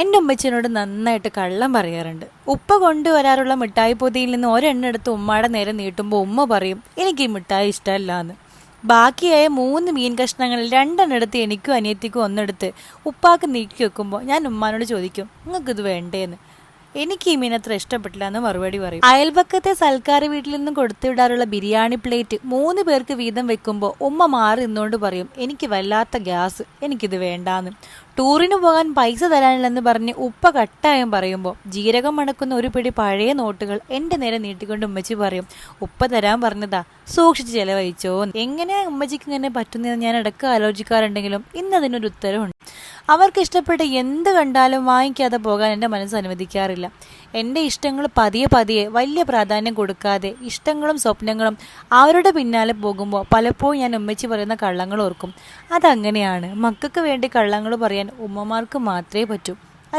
എൻ്റെ ഉമ്മച്ചിനോട് നന്നായിട്ട് കള്ളം പറയാറുണ്ട്. ഉപ്പ കൊണ്ടുവരാറുള്ള മിഠായി പൊതിയിൽ നിന്ന് ഒരെണ്ണം എടുത്ത് ഉമ്മയുടെ നേരെ നീട്ടുമ്പോൾ ഉമ്മ പറയും എനിക്ക് ഈ മിഠായി ഇഷ്ടമല്ല എന്ന്. ബാക്കിയായ 3 മീൻ കഷ്ണങ്ങളിൽ 2 എടുത്ത് എനിക്കും അനിയത്തിക്കും ഒന്നെടുത്ത് ഉപ്പാക്ക് നീക്കി വെക്കുമ്പോൾ ഞാൻ ഉമ്മാനോട് ചോദിക്കും നിങ്ങൾക്കിത് വേണ്ടേന്ന്. എനിക്ക് ഈ മീൻ അത്ര ഇഷ്ടപ്പെട്ടില്ല എന്ന് മറുപടി പറയും. അയൽപക്കത്തെ സൽക്കാര വീട്ടിൽ നിന്നും കൊടുത്തുവിടാറുള്ള ബിരിയാണി പ്ലേറ്റ് 3 പേർക്ക് വീതം വെക്കുമ്പോൾ ഉമ്മ മാറി നിന്നുകൊണ്ട് പറയും എനിക്ക് വല്ലാത്ത ഗ്യാസ്, എനിക്കിത് വേണ്ടാന്ന്. ടൂറിന് പോകാൻ പൈസ തരാനില്ലെന്ന് പറഞ്ഞ് ഉപ്പ കട്ടായം പറയുമ്പോൾ ജീരകം മണക്കുന്ന ഒരു പിടി പഴയ നോട്ടുകൾ എൻ്റെ നേരെ നീട്ടിക്കൊണ്ട് ഉമ്മച്ചി പറയും ഉപ്പ തരാൻ പറഞ്ഞതാ, സൂക്ഷിച്ച് ചെലവഴിച്ചോ. എങ്ങനെയാ ഉമ്മച്ചിക്ക് ഇങ്ങനെ പറ്റുന്നതെന്ന് ഞാൻ ഇടയ്ക്ക് ആലോചിക്കാറുണ്ടെങ്കിലും ഇന്നതിനൊരു ഉത്തരവുണ്ട്. അവർക്ക് ഇഷ്ടപ്പെട്ട എന്ത് കണ്ടാലും വാങ്ങിക്കാതെ പോകാൻ എൻ്റെ മനസ്സ് അനുവദിക്കാറില്ല. എൻ്റെ ഇഷ്ടങ്ങൾ പതിയെ പതിയെ വലിയ പ്രാധാന്യം കൊടുക്കാതെ ഇഷ്ടങ്ങളും സ്വപ്നങ്ങളും അവരുടെ പിന്നാലെ പോകുമ്പോൾ പലപ്പോഴും ഞാൻ ഉമ്മച്ചി പറയുന്ന കള്ളങ്ങൾ ഓർക്കും. അതങ്ങനെയാണ്, മക്കൾക്ക് വേണ്ടി കള്ളങ്ങൾ പറയാൻ ഉമ്മമാർക്ക് മാത്രമേ പറ്റൂ.